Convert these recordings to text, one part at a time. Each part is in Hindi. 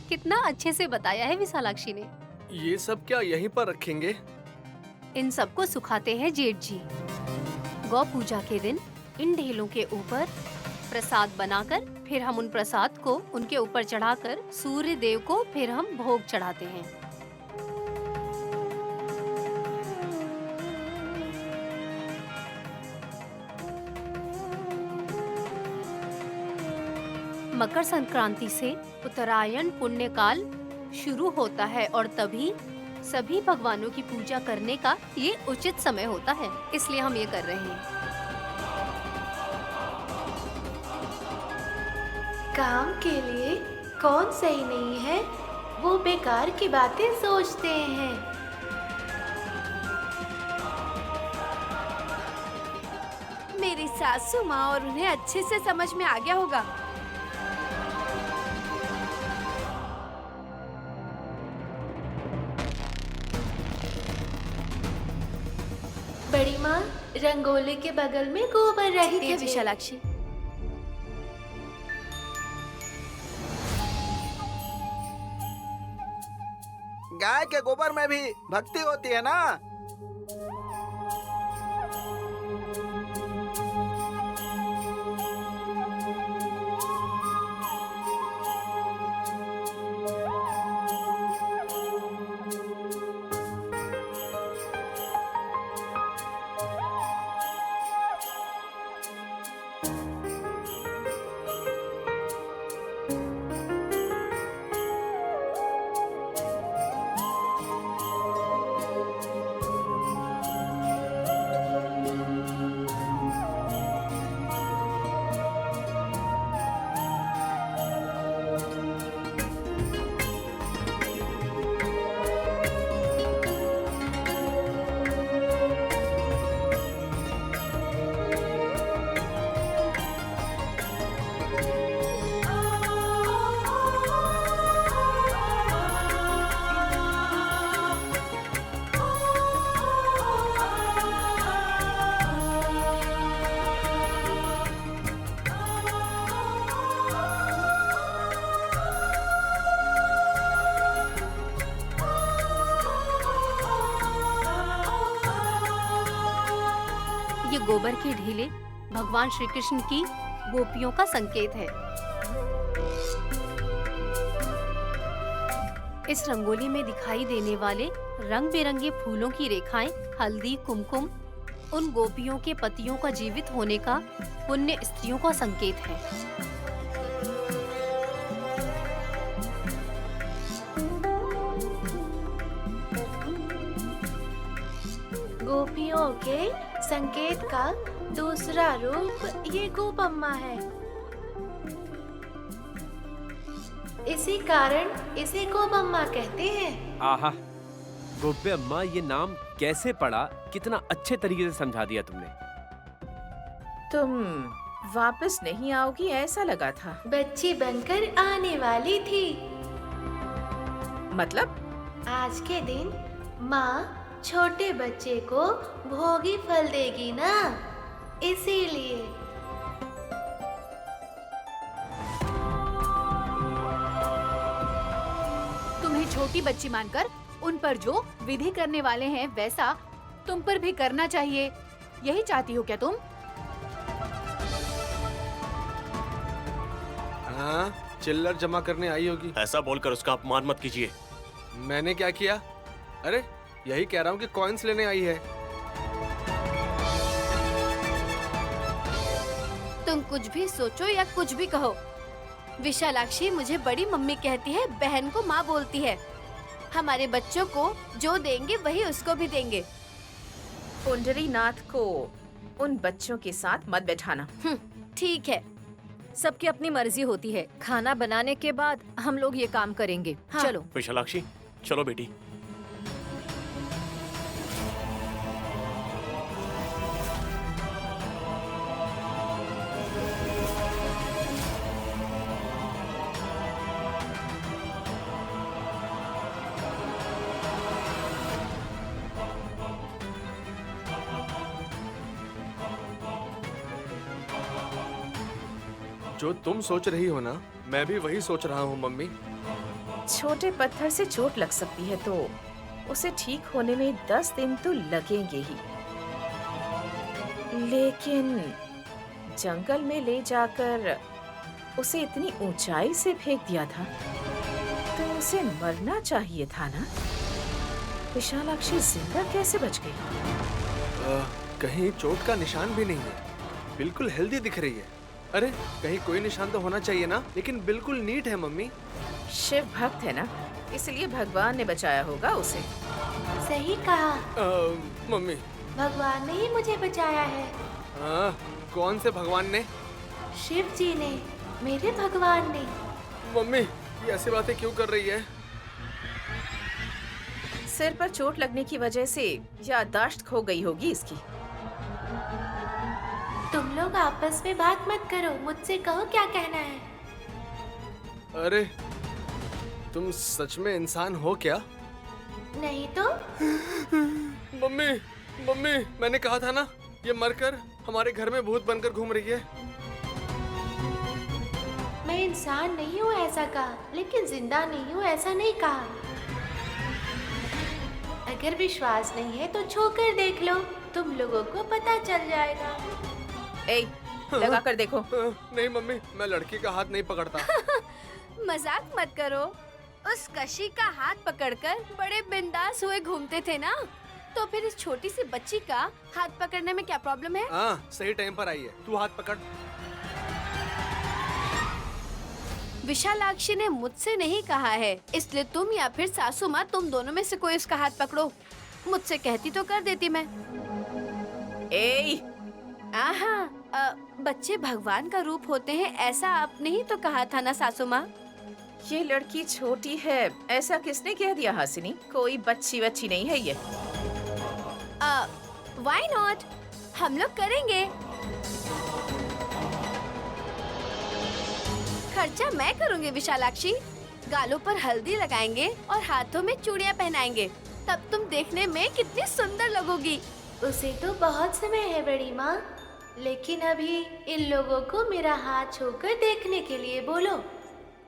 कितना अच्छे से बताया है विशालाक्षी ने। ये सब क्या यहीं पर रखेंगे? इन सबको सुखाते हैं जेठ जी। गौ पूजा के दिन इन ढेलों के ऊपर प्रसाद बनाकर फिर हम उन प्रसाद को उनके ऊपर चढ़ाकर सूर्य देव को फिर हम भोग चढ़ाते हैं। मकर संक्रांति से उत्तरायण पुण्य काल शुरू होता है और तभी सभी भगवानों की पूजा करने का ये उचित समय होता है, इसलिए हम ये कर रहे हैं। काम के लिए कौन सही नहीं है, वो बेकार की बातें सोचते हैं। मेरी सासू माँ और उन्हें अच्छे से समझ में आ गया होगा। बड़ी माँ, रंगोली के बगल में गोबर रख ठीक है दीजिए। विशालाक्षी। गाय के गोबर में भी भक्ति होती है ना। ये गोबर के ढेले भगवान श्री कृष्ण की गोपियों का संकेत है। इस रंगोली में दिखाई देने वाले रंग बिरंगे फूलों की रेखाएं हल्दी कुमकुम उन गोपियों के पतियों का जीवित होने का पुण्य स्त्रियों का संकेत है। गोपियों के संकेत का दूसरा रूप ये गोपम्मा है। इसी कारण इसे गोपम्मा कहते हैं। आहा, गोपे अम्मा, ये नाम कैसे पड़ा? कितना अच्छे तरीके से समझा दिया तुमने। तुम वापस नहीं आओगी ऐसा लगा था। बच्ची बनकर आने वाली थी। मतलब? आज के दिन माँ छोटे बच्चे को भोगी फल देगी ना, इसीलिए। तुम्हें छोटी बच्ची मानकर उन पर जो विधि करने वाले हैं वैसा तुम पर भी करना चाहिए, यही चाहती हो क्या तुम? हाँ, चिल्लर जमा करने आई होगी। ऐसा बोलकर उसका अपमान मत कीजिए। मैंने क्या किया? अरे यही कह रहा हूँ कि कॉइन्स लेने आई है। तुम कुछ भी सोचो या कुछ भी कहो, विशालाक्षी मुझे बड़ी मम्मी कहती है, बहन को माँ बोलती है। हमारे बच्चों को जो देंगे वही उसको भी देंगे। पुंडरीनाथ को उन बच्चों के साथ मत बैठाना। ठीक है। सबकी अपनी मर्जी होती है। खाना बनाने के बाद हम लोग ये काम करेंगे। हाँ। चलो विशालाक्षी, चलो बेटी। जो तुम सोच रही हो ना, मैं भी वही सोच रहा हूँ मम्मी। छोटे पत्थर से चोट लग सकती है तो उसे ठीक होने में 10 दिन तो लगेंगे ही। लेकिन जंगल में ले जाकर उसे इतनी ऊंचाई से फेंक दिया था तो उसे मरना चाहिए था ना। विशालाक्षी जिंदा कैसे बच गई? कहीं चोट का निशान भी नहीं है, बिल्कुल हेल्दी दिख रही है। अरे कहीं कोई निशान तो होना चाहिए ना, लेकिन बिल्कुल नीट है मम्मी। शिव भक्त है ना, इसलिए भगवान ने बचाया होगा उसे। सही कहा, मम्मी। भगवान ने ही मुझे बचाया है। कौन से भगवान ने? शिव जी ने, मेरे भगवान ने। मम्मी ये ऐसी बातें क्यों कर रही है? सिर पर चोट लगने की वजह से याददाश्त खो गई होगी इसकी। तुम लोग आपस में बात मत करो, मुझसे कहो क्या कहना है। अरे तुम सच में इंसान हो क्या? नहीं तो? मम्मी मम्मी, मैंने कहा था ना, ये मरकर हमारे घर में भूत बनकर घूम रही है। मैं इंसान नहीं हूँ ऐसा कहा, लेकिन जिंदा नहीं हूँ ऐसा नहीं कहा। अगर विश्वास नहीं है तो छू कर देख लो, तुम लोगों को पता चल जाएगा। ए, लगा कर देखो। नहीं मम्मी, मैं लड़की का हाथ नहीं पकड़ता। मजाक मत करो। उस कशी का हाथ पकड़कर बड़े बिंदास हुए घूमते थे ना, तो फिर इस छोटी सी बच्ची का हाथ पकड़ने में क्या प्रॉब्लम है? हाँ, सही टाइम पर आई है, तू हाथ पकड़। विशालाक्षी ने मुझसे नहीं कहा है, इसलिए तुम या फिर सासू माँ, तुम दोनों में से कोई उसका हाथ पकड़ो। मुझसे कहती तो कर देती मैं। ए, बच्चे भगवान का रूप होते हैं, ऐसा आपने ही तो कहा था ना सासू माँ। ये लड़की छोटी है, ऐसा किसने कह दिया हासिनी? कोई बच्ची बच्ची नहीं है ये। व्हाई नॉट, हम लोग करेंगे। खर्चा मैं करूँगी विशालाक्षी। गालों पर हल्दी लगाएंगे और हाथों में चूड़ियाँ पहनाएंगे, तब तुम देखने में कितनी सुंदर लगोगी। उसे तो बहुत समय है बड़ी माँ, लेकिन अभी इन लोगों को मेरा हाथ छूकर देखने के लिए बोलो।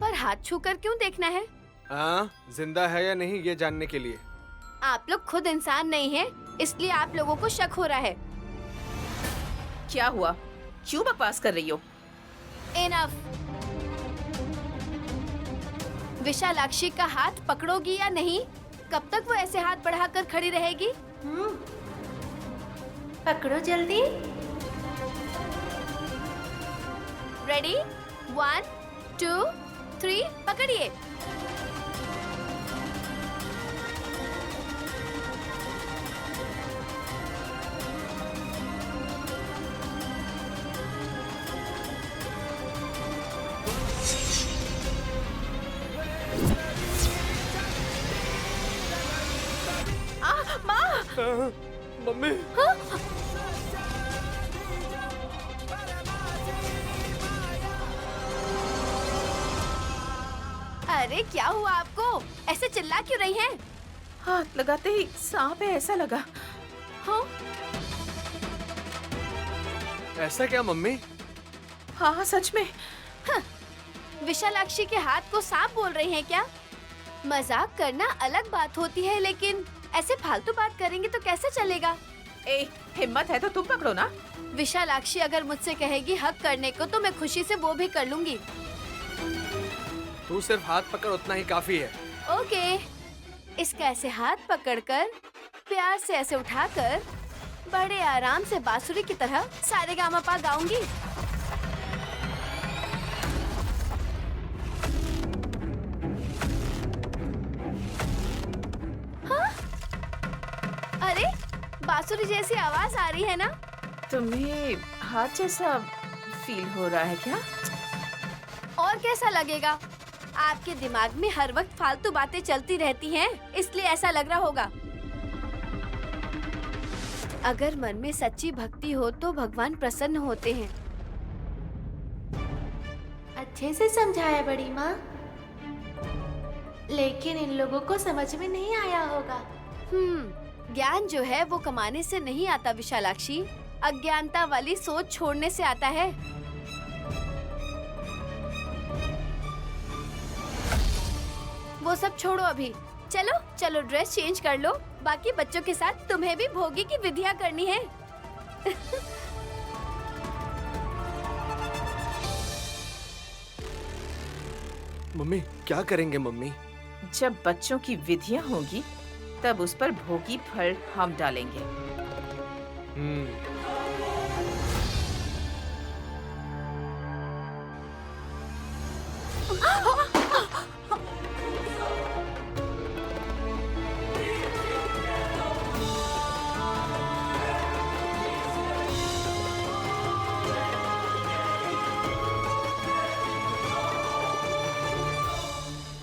पर हाथ छूकर क्यों देखना है? हाँ, जिंदा है या नहीं ये जानने के लिए। आप लोग खुद इंसान नहीं हैं, इसलिए आप लोगों को शक हो रहा है। क्या हुआ? क्यों बकवास कर रही हो? इनफ। विशालाक्षी का हाथ पकड़ोगी या नहीं? कब तक वो ऐसे हाथ बढ़ाकर खड़ी रहेगी? पकड़ो जल्दी। रेडी? 1, 2, 3, पकड़िए। मम्मी। अरे क्या हुआ आपको? ऐसे चिल्ला क्यों रही हैं? हाथ लगाते ही सांप है ऐसा लगा। हाँ? ऐसा क्या मम्मी? हाँ सच में। विशालाक्षी के हाथ को सांप बोल रही हैं क्या? मजाक करना अलग बात होती है, लेकिन ऐसे फालतू बात करेंगे तो कैसे चलेगा? ए, हिम्मत है तो तुम पकड़ो ना। विशालाक्षी अगर मुझसे कहेगी हक करने को तो मैं खुशी से वो भी कर लूंगी। तू सिर्फ हाथ पकड़, उतना ही काफी है। ओके, इसका ऐसे हाथ पकड़कर प्यार से ऐसे उठाकर बड़े आराम से बांसुरी की तरह सारेगामापा गाऊंगी। हाँ? अरे बांसुरी जैसी आवाज आ रही है ना? तुम्हें हाथ जैसा फील हो रहा है क्या? और कैसा लगेगा? आपके दिमाग में हर वक्त फालतू बातें चलती रहती हैं, इसलिए ऐसा लग रहा होगा। अगर मन में सच्ची भक्ति हो तो भगवान प्रसन्न होते हैं। अच्छे से समझाया बड़ी माँ, लेकिन इन लोगों को समझ में नहीं आया होगा। ज्ञान जो है वो कमाने से नहीं आता विशालाक्षी, अज्ञानता वाली सोच छोड़ने से आता है। वो सब छोड़ो अभी। चलो चलो ड्रेस चेंज कर लो। बाकी बच्चों के साथ तुम्हें भी भोगी की विधियाँ करनी है। मम्मी क्या करेंगे मम्मी? जब बच्चों की विधियां होगी तब उस पर भोगी फल हम डालेंगे।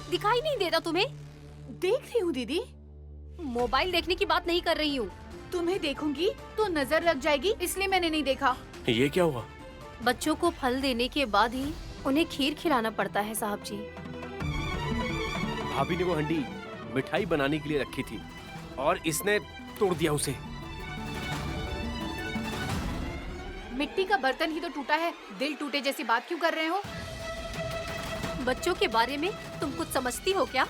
दिखाई नहीं देता तुम्हें? देख रही हूँ दीदी। मोबाइल देखने की बात नहीं कर रही हूँ। तुम्हें देखूंगी तो नजर लग जाएगी, इसलिए मैंने नहीं देखा। ये क्या हुआ? बच्चों को फल देने के बाद ही उन्हें खीर खिलाना पड़ता है साहब जी। भाभी ने वो हंडी मिठाई बनाने के लिए रखी थी और इसने तोड़ दिया उसे। मिट्टी का बर्तन ही तो टूटा है, दिल टूटे जैसी बात क्यों कर रहे हो? बच्चों के बारे में तुम कुछ समझती हो क्या?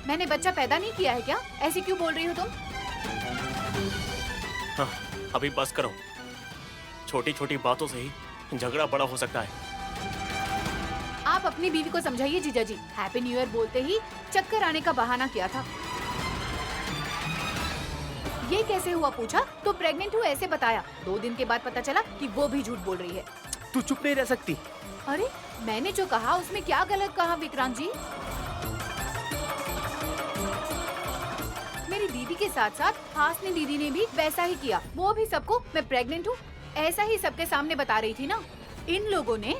मैंने बच्चा पैदा नहीं किया है क्या? ऐसे क्यों बोल रही हो तुम? हाँ, अभी बस करो। छोटी छोटी बातों से ही झगड़ा बड़ा हो सकता है। आप अपनी बीवी को समझाइए जीजा जी। हैप्पी न्यू ईयर बोलते ही चक्कर आने का बहाना किया था। ये कैसे हुआ पूछा तो प्रेग्नेंट हूँ ऐसे बताया। 2 दिन के बाद पता चला कि वो भी झूठ बोल रही है। तू चुप नहीं रह सकती। अरे मैंने जो कहा उसमें क्या गलत कहा विक्रांत जी? मेरी दीदी के साथ साथ हासनी दीदी ने भी वैसा ही किया। वो भी सबको मैं प्रेग्नेंट हूँ ऐसा ही सबके सामने बता रही थी ना। इन लोगों ने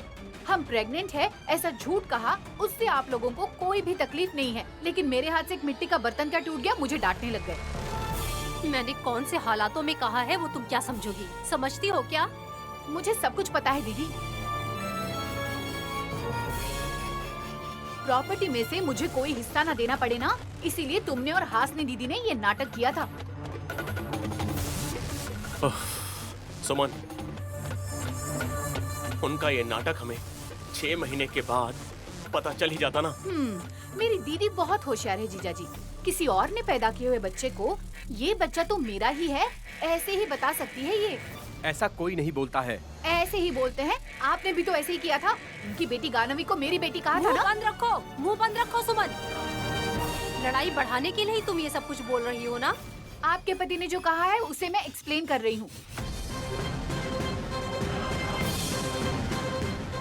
हम प्रेग्नेंट है ऐसा झूठ कहा, उससे आप लोगों को कोई भी तकलीफ नहीं है, लेकिन मेरे हाथ से एक मिट्टी का बर्तन क्या टूट गया, मुझे डांटने लग गए। मैंने कौन से हालातों में कहा है वो तुम क्या समझोगी? समझती हो क्या? मुझे सब कुछ पता है दीदी। प्रॉपर्टी में से मुझे कोई हिस्सा ना देना पड़े ना, इसीलिए तुमने और हासनी दीदी ने ये नाटक किया था। सुमन, उनका ये नाटक हमें 6 महीने के बाद पता चल ही जाता ना। मेरी दीदी बहुत होशियार है जीजा जी। किसी और ने पैदा किए हुए बच्चे को ये बच्चा तो मेरा ही है ऐसे ही बता सकती है ये। ऐसा कोई नहीं बोलता है। ऐसे ही बोलते हैं। आपने भी तो ऐसे ही किया था। उनकी बेटी गानवी को मेरी बेटी कहा था ना। मुंह बंद रखो सुमन। लड़ाई बढ़ाने के लिए ही तुम ये सब कुछ बोल रही हो ना? आपके पति ने जो कहा है उसे मैं एक्सप्लेन कर रही हूँ।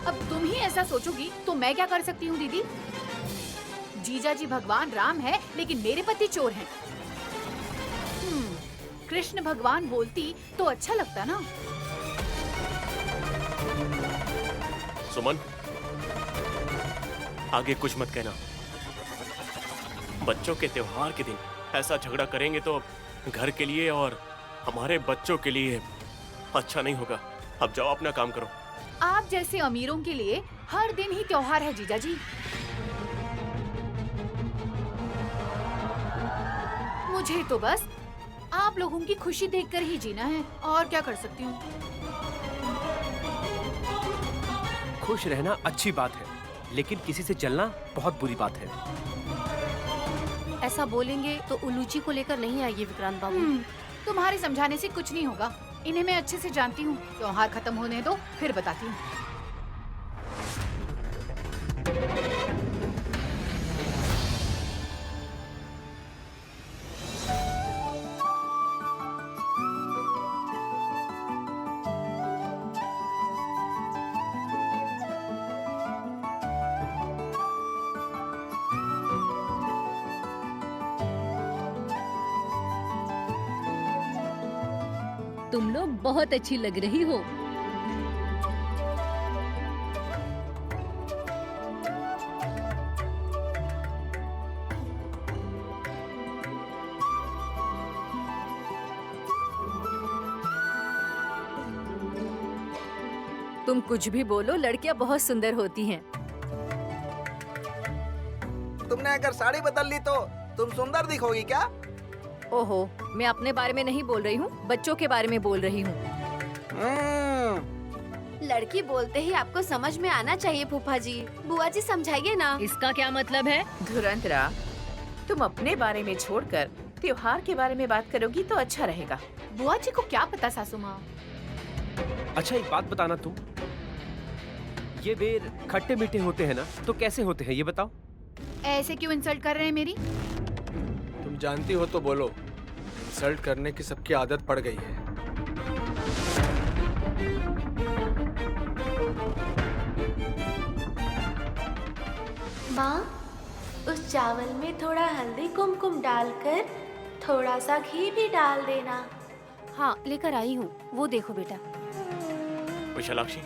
अब तुम ही ऐसा सोचोगी तो मैं क्या कर सकती हूँ दीदी? जीजा जी भगवान राम है लेकिन मेरे पति चोर हैं। कृष्ण भगवान बोलती तो अच्छा लगता ना। सुमन, आगे कुछ मत कहना। बच्चों के त्योहार के दिन ऐसा झगड़ा करेंगे तो घर के लिए और हमारे बच्चों के लिए अच्छा नहीं होगा। अब जाओ अपना काम करो। आप जैसे अमीरों के लिए हर दिन ही त्योहार है जीजा जी। मुझे तो बस आप लोगों की खुशी देखकर ही जीना है, और क्या कर सकती हूँ। खुश रहना अच्छी बात है, लेकिन किसी से जलना बहुत बुरी बात है। ऐसा बोलेंगे तो उल्लूची को लेकर नहीं आएगी विक्रांत बाबू। तुम्हारे समझाने से कुछ नहीं होगा। इन्हें मैं अच्छे से जानती हूँ। त्योहार खत्म होने दो फिर बताती हूँ। तुम लोग बहुत अच्छी लग रही हो। तुम कुछ भी बोलो, लड़कियां बहुत सुंदर होती हैं। तुमने अगर साड़ी बदल ली तो तुम सुंदर दिखोगी क्या? ओहो, मैं अपने बारे में नहीं बोल रही हूँ, बच्चों के बारे में बोल रही हूँ। लड़की बोलते ही आपको समझ में आना चाहिए फूफा जी। बुआ जी समझाइए ना। इसका क्या मतलब है? धुरंधरा, तुम अपने बारे में छोड़कर त्योहार के बारे में बात करोगी तो अच्छा रहेगा। बुआ जी को क्या पता सासू माँ। अच्छा एक बात बताना तुम, ये बेर खट्टे मीठे होते हैं ना, तो कैसे होते हैं ये बताओ। ऐसे क्यों इंसल्ट कर रहे हैं मेरी? तुम जानती हो तो बोलो। इंसल्ट करने की सबकी आदत पड़ गई है। माँ, उस चावल में थोड़ा हल्दी कुमकुम डालकर थोड़ा सा घी भी डाल देना। हाँ लेकर आई हूँ, वो देखो बेटा। विशालाक्षी,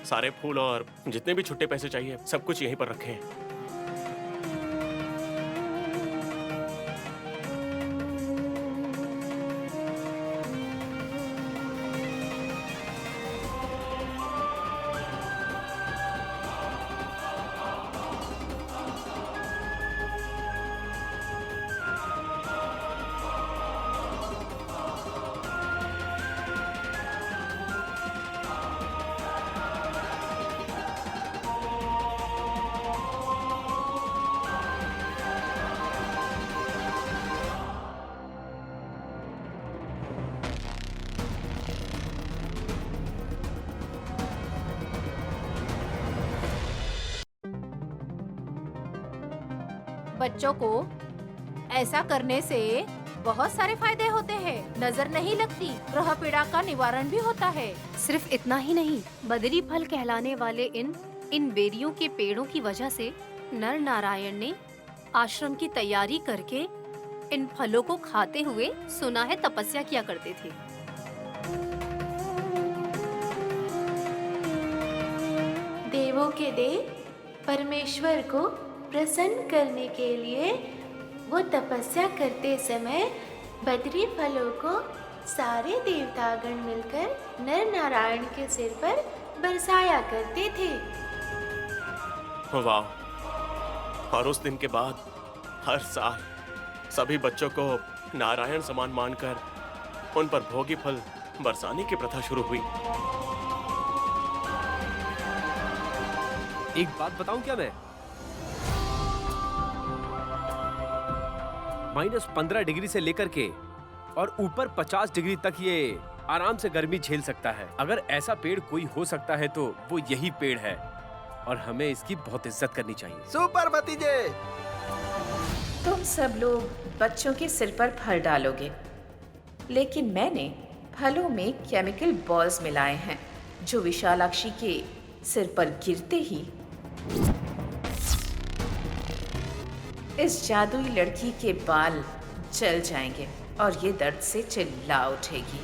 सारे फूल और जितने भी छुट्टे पैसे चाहिए सब कुछ यहीं पर रखे हैं। बच्चों को ऐसा करने से बहुत सारे फायदे होते हैं। नजर नहीं लगती, ग्रह पीड़ा का निवारण भी होता है। सिर्फ इतना ही नहीं, बदरी फल कहलाने वाले इन बेरियों के पेड़ों की वजह से नर नारायण ने आश्रम की तैयारी करके इन फलों को खाते हुए सुना है तपस्या किया करते थे। देवों के देव परमेश्वर को प्रसन्न करने के लिए वो तपस्या करते समय बद्री फलों को सारे देवतागण मिलकर नर नारायण के सिर पर बरसाया करते थे। वाह! और उस दिन के बाद हर साल सभी बच्चों को नारायण समान मानकर उन पर भोगी फल बरसाने की प्रथा शुरू हुई। एक बात बताऊं क्या मैं? -15 डिग्री से लेकर के और ऊपर 50 डिग्री तक ये आराम से गर्मी झेल सकता है। अगर ऐसा पेड़ कोई हो सकता है तो वो यही पेड़ है और हमें इसकी बहुत इज्जत करनी चाहिए। सुपर भतीजे! तुम सब लोग बच्चों के सिर पर फल डालोगे, लेकिन मैंने फलों में केमिकल बॉल्स मिलाए हैं जो विशालाक्षी के सिर पर गिरते ही इस जादुई लड़की के बाल जल जाएंगे और ये दर्द से चिल्ला उठेगी।